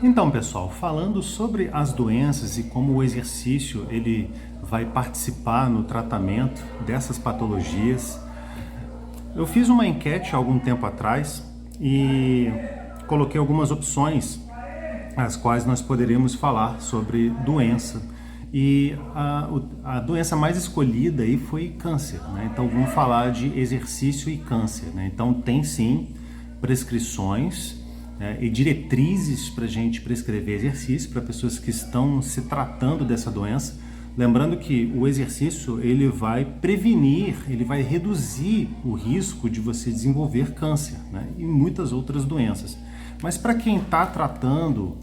Então, pessoal, falando sobre as doenças e como o exercício ele vai participar no tratamento dessas patologias, eu fiz uma enquete há algum tempo atrás e coloquei algumas opções as quais nós poderíamos falar sobre doença. E a doença mais escolhida aí foi câncer, né? Então vamos falar de exercício e câncer, né? Então tem sim prescrições, né, e diretrizes para a gente prescrever exercício para pessoas que estão se tratando dessa doença. Lembrando que o exercício ele vai prevenir, ele vai reduzir o risco de você desenvolver câncer, né, e muitas outras doenças. Mas para quem está tratando,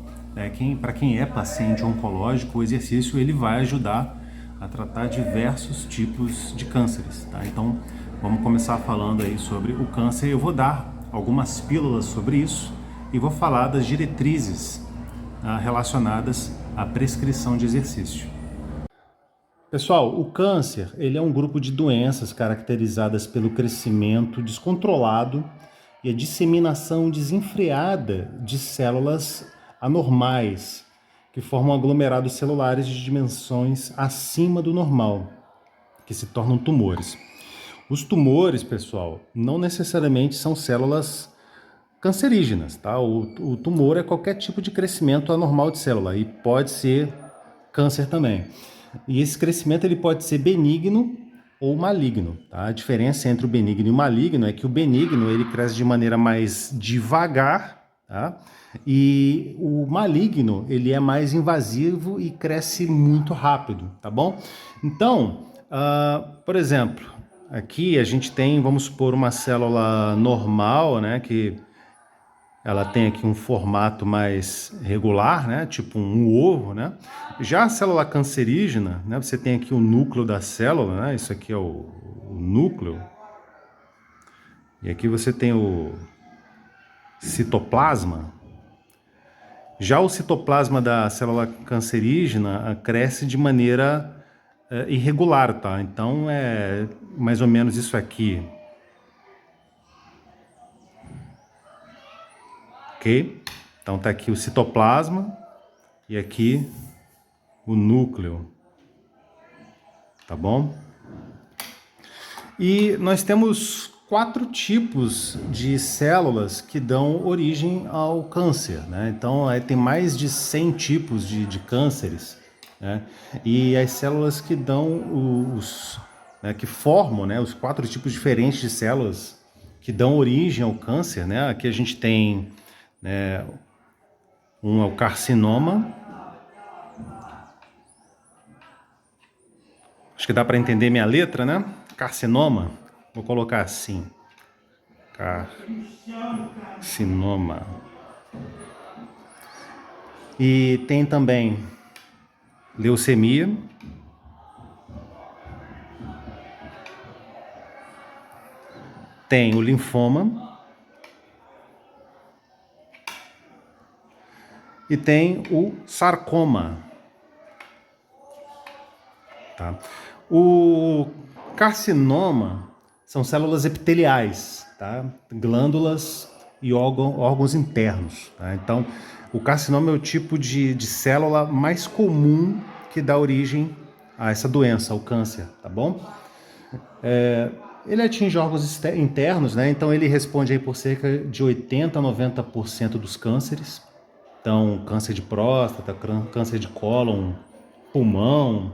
para quem é paciente oncológico, o exercício ele vai ajudar a tratar diversos tipos de cânceres, tá? Então vamos começar falando aí sobre o câncer. Eu vou dar algumas pílulas sobre isso e vou falar das diretrizes relacionadas à prescrição de exercício. Pessoal, o câncer ele é um grupo de doenças caracterizadas pelo crescimento descontrolado e a disseminação desenfreada de células anormais, que formam aglomerados celulares de dimensões acima do normal, que se tornam tumores. Os tumores, pessoal, não necessariamente são células cancerígenas, tá? O tumor é qualquer tipo de crescimento anormal de célula e pode ser câncer também. E esse crescimento ele pode ser benigno ou maligno, tá? A diferença entre o benigno e o maligno é que o benigno ele cresce de maneira mais devagar, tá? E o maligno ele é mais invasivo e cresce muito rápido, tá bom? Então, por exemplo, aqui a gente tem, vamos supor, uma célula normal, né, que ela tem aqui um formato mais regular, né? Tipo um ovo, né? Já a célula cancerígena, né? Você tem aqui o núcleo da célula, né? Isso aqui é o núcleo. E aqui você tem o citoplasma. Já o citoplasma da célula cancerígena cresce de maneira irregular, tá? Então é mais ou menos isso aqui. Ok? Então tá aqui o citoplasma e aqui o núcleo, tá bom? E nós temos 4 tipos de células que dão origem ao câncer, né? Então tem mais de 100 tipos de cânceres, né? E as células que dão né, que formam, né, os 4 tipos diferentes de células que dão origem ao câncer, né? Aqui a gente tem, né, um é o carcinoma. Acho que dá para entender minha letra, né? Carcinoma. Vou colocar assim. Carcinoma. E tem também leucemia. Tem o linfoma. E tem o sarcoma. Tá? O carcinoma são células epiteliais, tá? Glândulas e órgãos internos. Tá? Então, o carcinoma é o tipo de célula mais comum que dá origem a essa doença, ao câncer, tá bom? Ele atinge órgãos internos, né? Então ele responde aí por cerca de 80 a 90% dos cânceres. Então, câncer de próstata, câncer de cólon, pulmão,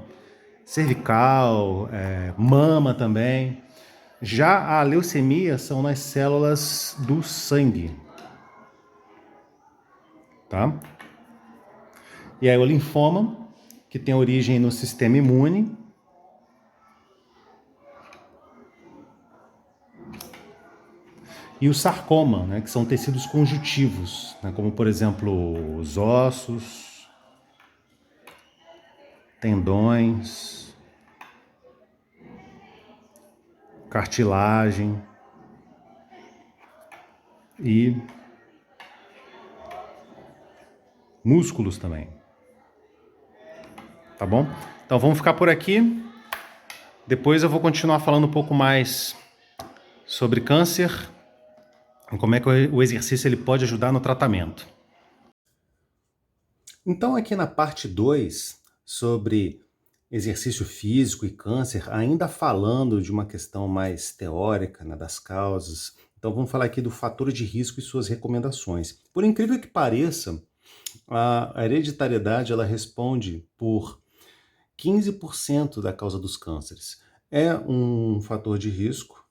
cervical, mama também. Já a leucemia são nas células do sangue, tá? E aí o linfoma, que tem origem no sistema imune. E o sarcoma, né, que são tecidos conjuntivos, né, como por exemplo os ossos, tendões, cartilagem e músculos também. Tá bom? Então vamos ficar por aqui. Depois eu vou continuar falando um pouco mais sobre câncer, como é que o exercício ele pode ajudar no tratamento. Então, aqui na parte 2, sobre exercício físico e câncer, ainda falando de uma questão mais teórica, né, das causas. Então, vamos falar aqui do fator de risco e suas recomendações. Por incrível que pareça, a hereditariedade ela responde por 15% da causa dos cânceres. É um fator de risco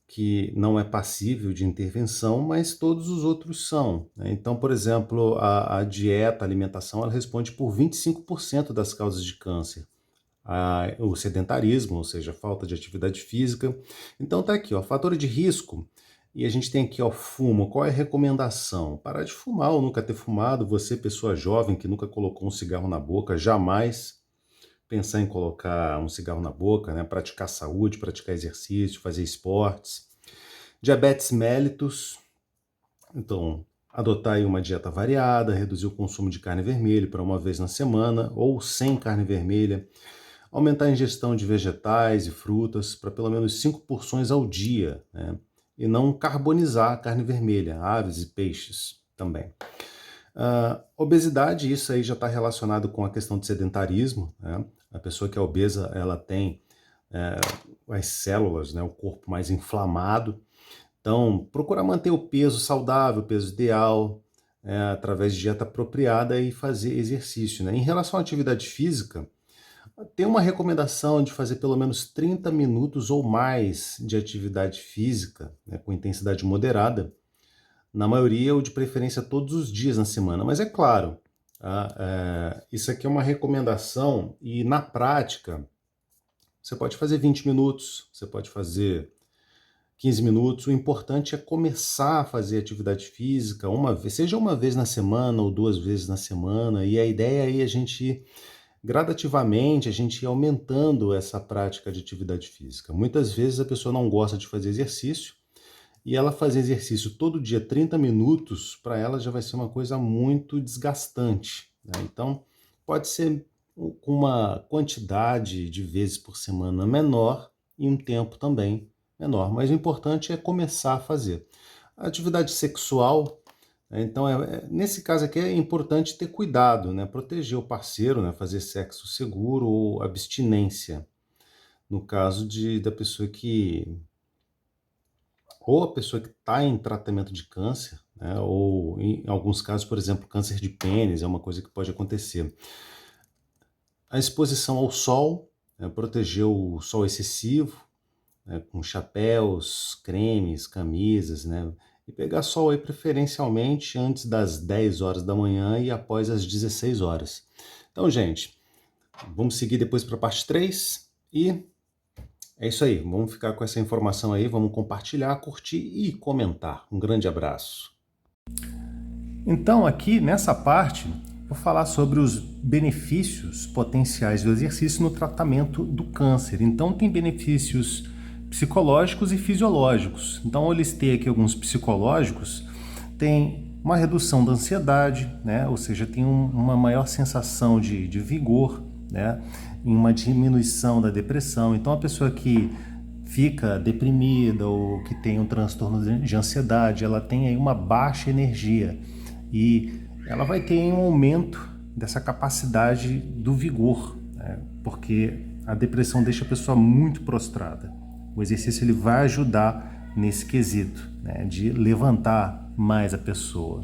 que não é passível de intervenção, mas todos os outros são, né? Então, por exemplo, a dieta, a alimentação, ela responde por 25% das causas de câncer. O sedentarismo, ou seja, a falta de atividade física. Então tá aqui, ó, fator de risco, e a gente tem aqui, ó, fumo. Qual é a recomendação? Parar de fumar ou nunca ter fumado. Você, pessoa jovem que nunca colocou um cigarro na boca, jamais pensar em colocar um cigarro na boca, né? Praticar saúde, praticar exercício, fazer esportes. Diabetes mellitus, então adotar aí uma dieta variada, reduzir o consumo de carne vermelha para uma vez na semana ou sem carne vermelha. Aumentar a ingestão de vegetais e frutas para pelo menos 5 porções ao dia, né? E não carbonizar a carne vermelha, aves e peixes também. Obesidade, isso aí já está relacionado com a questão de sedentarismo, né? A pessoa que é obesa, ela tem as células, né, o corpo mais inflamado. Então, procurar manter o peso saudável, o peso ideal, através de dieta apropriada e fazer exercício, né? Em relação à atividade física, tem uma recomendação de fazer pelo menos 30 minutos ou mais de atividade física, né, com intensidade moderada, na maioria ou de preferência todos os dias na semana. Mas é claro, isso aqui é uma recomendação e na prática você pode fazer 20 minutos, você pode fazer 15 minutos. O importante é começar a fazer atividade física uma vez, seja uma vez na semana ou 2 vezes na semana, e a ideia aí é a gente gradativamente a gente ir aumentando essa prática de atividade física. Muitas vezes a pessoa não gosta de fazer exercício e ela fazer exercício todo dia 30 minutos, para ela já vai ser uma coisa muito desgastante, né? Então, pode ser com uma quantidade de vezes por semana menor e um tempo também menor, mas o importante é começar a fazer. A atividade sexual, então, nesse caso aqui é importante ter cuidado, né? Proteger o parceiro, né? Fazer sexo seguro ou abstinência. No caso da pessoa que... Ou a pessoa que está em tratamento de câncer, né? Ou em alguns casos, por exemplo, câncer de pênis, é uma coisa que pode acontecer. A exposição ao sol, né? Proteger o sol excessivo, né? Com chapéus, cremes, camisas, né? E pegar sol aí preferencialmente antes das 10 horas da manhã e após as 16 horas. Então, gente, vamos seguir depois para a parte 3 e é isso aí. Vamos ficar com essa informação aí, vamos compartilhar, curtir e comentar. Um grande abraço. Então, aqui nessa parte, vou falar sobre os benefícios potenciais do exercício no tratamento do câncer. Então, tem benefícios psicológicos e fisiológicos. Então eu listei aqui alguns psicológicos. Tem uma redução da ansiedade, né? Ou seja, tem uma maior sensação de vigor, né? E uma diminuição da depressão. Então a pessoa que fica deprimida ou que tem um transtorno de ansiedade, ela tem aí uma baixa energia e ela vai ter um aumento dessa capacidade do vigor, né? Porque a depressão deixa a pessoa muito prostrada. O exercício ele vai ajudar nesse quesito, né, de levantar mais a pessoa.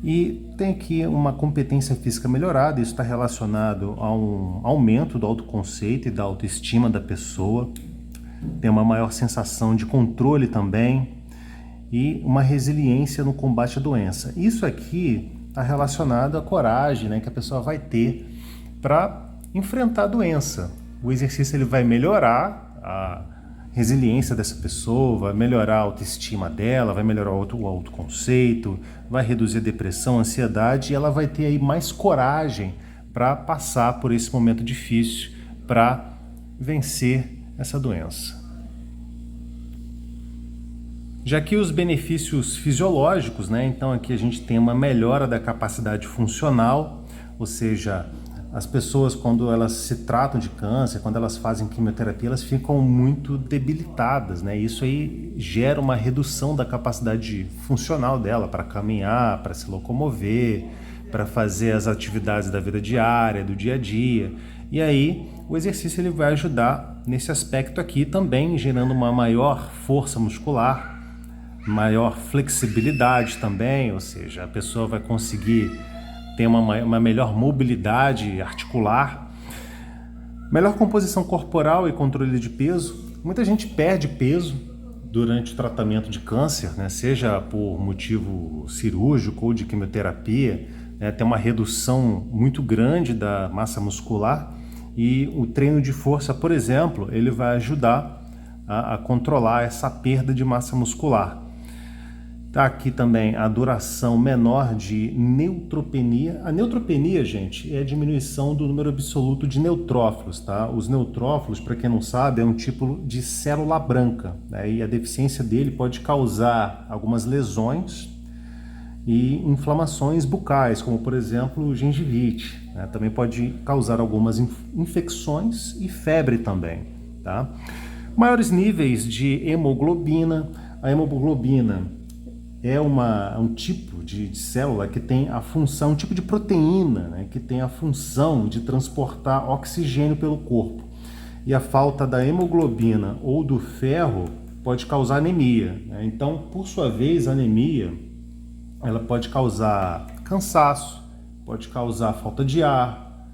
E tem aqui uma competência física melhorada, isso está relacionado a um aumento do autoconceito e da autoestima da pessoa. Tem uma maior sensação de controle também e uma resiliência no combate à doença. Isso aqui está relacionado à coragem, né, que a pessoa vai ter para enfrentar a doença. O exercício ele vai melhorar a resiliência dessa pessoa, vai melhorar a autoestima dela, vai melhorar o autoconceito, vai reduzir a depressão, a ansiedade, e ela vai ter aí mais coragem para passar por esse momento difícil, para vencer essa doença. Já que os benefícios fisiológicos, né? Então aqui a gente tem uma melhora da capacidade funcional, ou seja, as pessoas quando elas se tratam de câncer, quando elas fazem quimioterapia, elas ficam muito debilitadas, né? Isso aí gera uma redução da capacidade funcional dela para caminhar, para se locomover, para fazer as atividades da vida diária, do dia a dia. E aí o exercício ele vai ajudar nesse aspecto aqui também, gerando uma maior força muscular, maior flexibilidade também, ou seja, a pessoa vai conseguir ter uma melhor mobilidade articular, melhor composição corporal e controle de peso. Muita gente perde peso durante o tratamento de câncer, né? Seja por motivo cirúrgico ou de quimioterapia, né? Tem uma redução muito grande da massa muscular e o treino de força, por exemplo, ele vai ajudar a controlar essa perda de massa muscular. Tá aqui também a duração menor de neutropenia. A neutropenia, gente, é a diminuição do número absoluto de neutrófilos, tá? Os neutrófilos, para quem não sabe, é um tipo de célula branca, né? E a deficiência dele pode causar algumas lesões e inflamações bucais, como por exemplo gengivite, né? Também pode causar algumas infecções e febre também, tá? Maiores níveis de hemoglobina. A hemoglobina é um tipo de célula que tem a função, um tipo de proteína, né, que tem a função de transportar oxigênio pelo corpo. E a falta da hemoglobina ou do ferro pode causar anemia, né? Então, por sua vez, a anemia ela pode causar cansaço, pode causar falta de ar,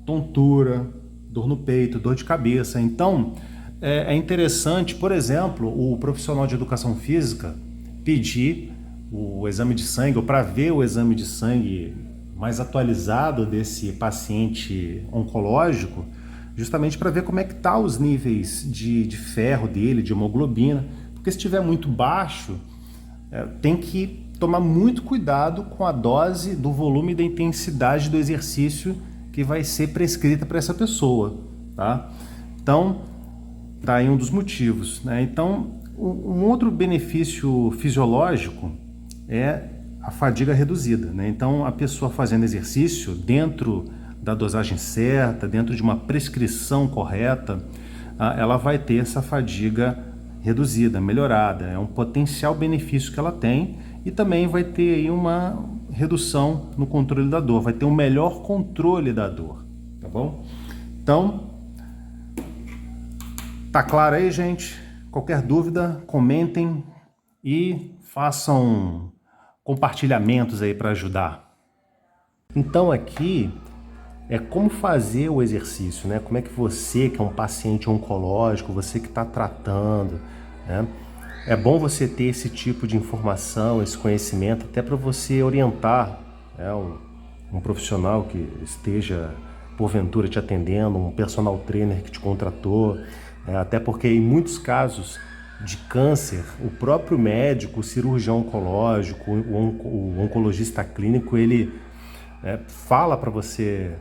tontura, dor no peito, dor de cabeça. Então, é interessante, por exemplo, o profissional de educação física pedir o exame de sangue, ou para ver o exame de sangue mais atualizado desse paciente oncológico, justamente para ver como é que tá os níveis de ferro dele, de hemoglobina, porque se estiver muito baixo, tem que tomar muito cuidado com a dose, do volume e da intensidade do exercício que vai ser prescrita para essa pessoa, tá? Então, tá aí um dos motivos, né? Então, um outro benefício fisiológico é a fadiga reduzida, né? Então, a pessoa fazendo exercício dentro da dosagem certa, dentro de uma prescrição correta, ela vai ter essa fadiga reduzida, melhorada. É um potencial benefício que ela tem e também vai ter aí uma redução no controle da dor, vai ter um melhor controle da dor, tá bom? Então, tá claro aí, gente? Qualquer dúvida, comentem e façam compartilhamentos aí para ajudar. Então aqui é como fazer o exercício, né? Como é que você, que é um paciente oncológico, você que está tratando, né? É bom você ter esse tipo de informação, esse conhecimento, até para você orientar, né, um profissional que esteja porventura te atendendo, um personal trainer que te contratou. Até porque em muitos casos de câncer, o próprio médico, o cirurgião oncológico, o oncologista clínico, ele fala para você,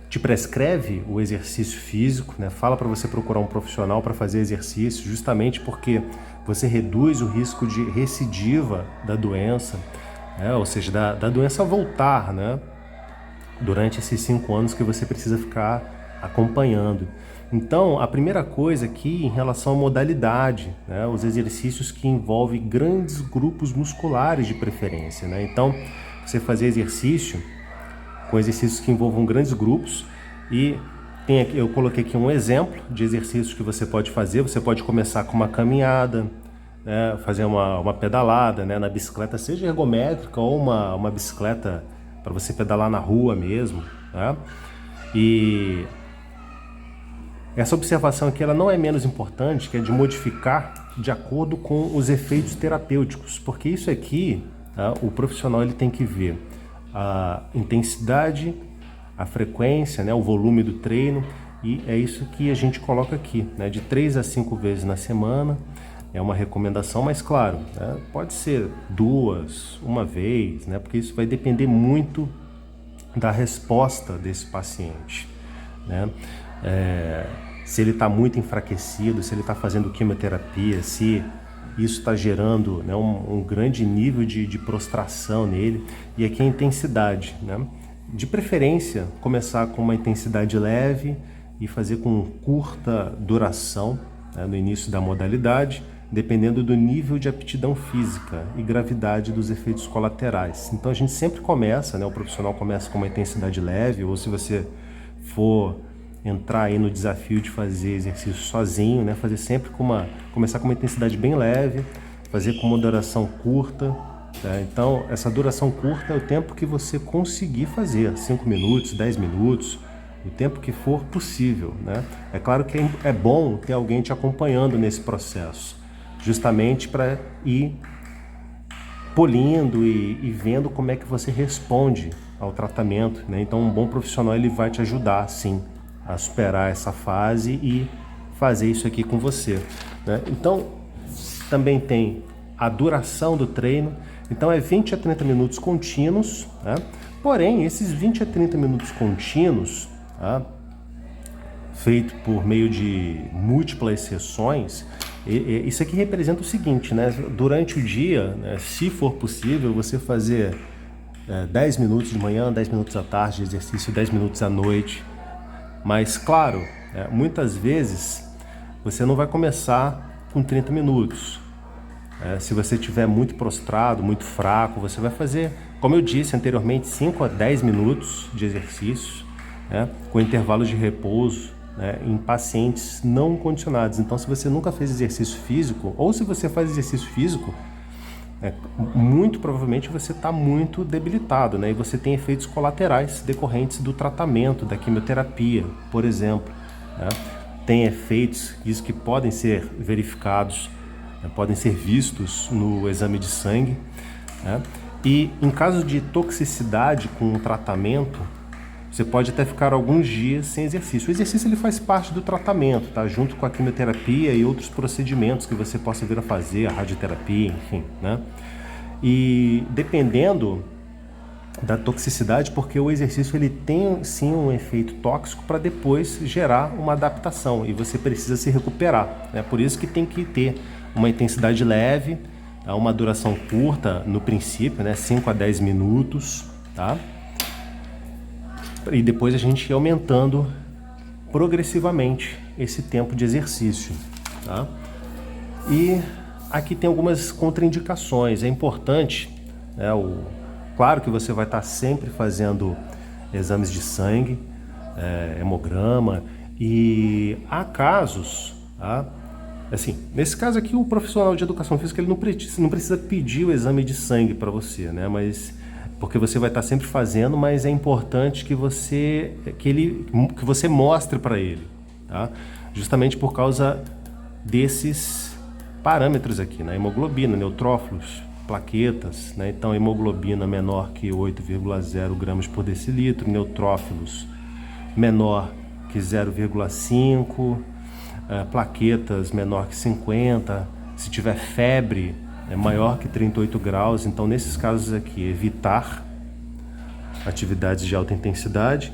te prescreve o exercício físico, né? Fala para você procurar um profissional para fazer exercício, justamente porque você reduz o risco de recidiva da doença, né? Ou seja, da doença voltar, né? Durante esses 5 anos que você precisa ficar acompanhando. Então, a primeira coisa aqui em relação à modalidade, né, os exercícios que envolvem grandes grupos musculares de preferência, né? Então, você fazer exercício com exercícios que envolvam grandes grupos e eu coloquei aqui um exemplo de exercícios que você pode fazer. Você pode começar com uma caminhada, né, fazer uma pedalada, né, na bicicleta, seja ergométrica ou uma bicicleta para você pedalar na rua mesmo, né? E essa observação aqui ela não é menos importante, que é de modificar de acordo com os efeitos terapêuticos, porque isso aqui, tá, o profissional ele tem que ver a intensidade, a frequência, né, o volume do treino, e é isso que a gente coloca aqui, né, de 3 a 5 vezes na semana, é uma recomendação, mas claro, né, pode ser 2, uma vez, né, porque isso vai depender muito da resposta desse paciente, né? Se ele está muito enfraquecido, se ele está fazendo quimioterapia, se isso está gerando, né, um grande nível de prostração nele. E aqui a intensidade, né? De preferência, começar com uma intensidade leve e fazer com curta duração, né, no início da modalidade. dependendo do nível de aptidão física e gravidade dos efeitos colaterais. Então a gente sempre começa, né, o profissional começa com uma intensidade leve, ou se você for entrar aí no desafio de fazer exercício sozinho, né, começar com uma intensidade bem leve, fazer com uma duração curta. Então, essa duração curta é o tempo que você conseguir fazer, 5 minutos, 10 minutos, o tempo que for possível, né? É claro que é bom ter alguém te acompanhando nesse processo, justamente para ir polindo e vendo como é que você responde ao tratamento, né? Então, um bom profissional ele vai te ajudar, sim, a superar essa fase e fazer isso aqui com você, né? Então, também tem a duração do treino. Então é 20 a 30 minutos contínuos, né? Porém, esses 20 a 30 minutos contínuos, tá, feito por meio de múltiplas sessões, isso aqui representa o seguinte, né? Durante o dia, né, se for possível, você fazer 10 minutos de manhã, 10 minutos à tarde de exercício, 10 minutos à noite. Mas, claro, muitas vezes você não vai começar com 30 minutos. Se você estiver muito prostrado, muito fraco, você vai fazer, como eu disse anteriormente, 5 a 10 minutos de exercício, né, com intervalos de repouso, né, em pacientes não condicionados. Então, se você nunca fez exercício físico, ou se você faz exercício físico, muito provavelmente você está muito debilitado, né, e você tem efeitos colaterais decorrentes do tratamento, da quimioterapia, por exemplo, né. Tem efeitos, isso que podem ser verificados, podem ser vistos no exame de sangue, né? E em caso de toxicidade com o tratamento, você pode até ficar alguns dias sem exercício. O exercício ele faz parte do tratamento, tá? Junto com a quimioterapia e outros procedimentos que você possa vir a fazer, a radioterapia, enfim, né? E dependendo da toxicidade, porque o exercício ele tem sim um efeito tóxico para depois gerar uma adaptação e você precisa se recuperar, né? Por isso que tem que ter uma intensidade leve, uma duração curta no princípio, né? 5 a 10 minutos, tá? E depois a gente ir aumentando progressivamente esse tempo de exercício, tá? E aqui tem algumas contraindicações. É importante, né, claro que você vai estar sempre fazendo exames de sangue, hemograma, e há casos, tá? Assim, nesse caso aqui, o profissional de educação física ele não precisa pedir o exame de sangue para você, né? Mas porque você vai estar sempre fazendo, mas é importante que você mostre para ele, tá? Justamente por causa desses parâmetros aqui, né? Hemoglobina, neutrófilos, plaquetas, né? Então, hemoglobina menor que 8,0 gramas por decilitro, neutrófilos menor que 0,5, plaquetas menor que 50, se tiver febre maior que 38 graus, então nesses casos aqui, evitar atividades de alta intensidade,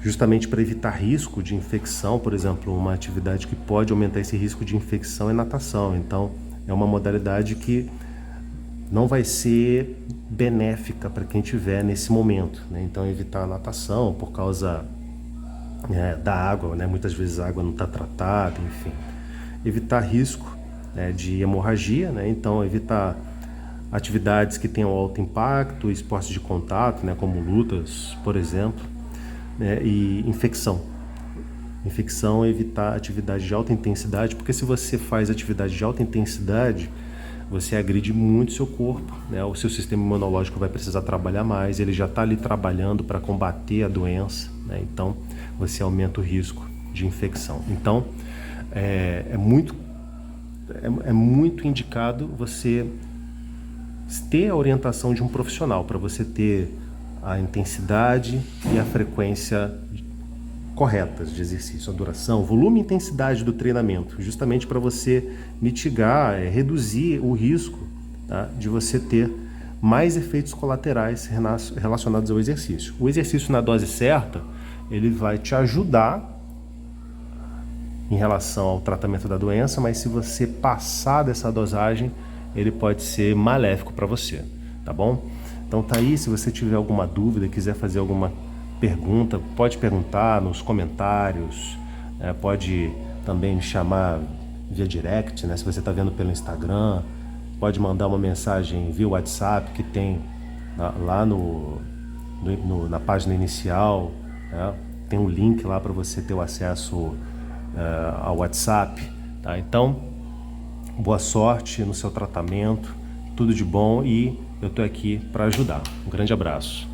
justamente para evitar risco de infecção. Por exemplo, uma atividade que pode aumentar esse risco de infecção é natação, então é uma modalidade que não vai ser benéfica para quem tiver nesse momento, né? Então evitar a natação por causa da água, né? Muitas vezes a água não está tratada, enfim. Evitar risco, né, de hemorragia, né? Então evitar atividades que tenham alto impacto, esportes de contato, né, como lutas, por exemplo, né? E infecção. Infecção é evitar atividade de alta intensidade, porque se você faz atividade de alta intensidade, você agride muito seu corpo, né? O seu sistema imunológico vai precisar trabalhar mais, ele já está ali trabalhando para combater a doença, né? Então você aumenta o risco de infecção. Então é muito indicado você ter a orientação de um profissional para você ter a intensidade e a frequência corretas de exercício, a duração, volume e intensidade do treinamento, justamente para você mitigar, reduzir o risco, tá, de você ter mais efeitos colaterais relacionados ao exercício. O exercício na dose certa, ele vai te ajudar em relação ao tratamento da doença, mas se você passar dessa dosagem, ele pode ser maléfico para você, tá bom? Então tá aí, se você tiver alguma dúvida, quiser fazer alguma pergunta, pode perguntar nos comentários, pode também me chamar via direct, né? Se você está vendo pelo Instagram, pode mandar uma mensagem via WhatsApp que tem lá na página inicial, né? Tem um link lá para você ter o acesso ao WhatsApp, tá? Então, boa sorte no seu tratamento, tudo de bom, e eu estou aqui para ajudar. Um grande abraço.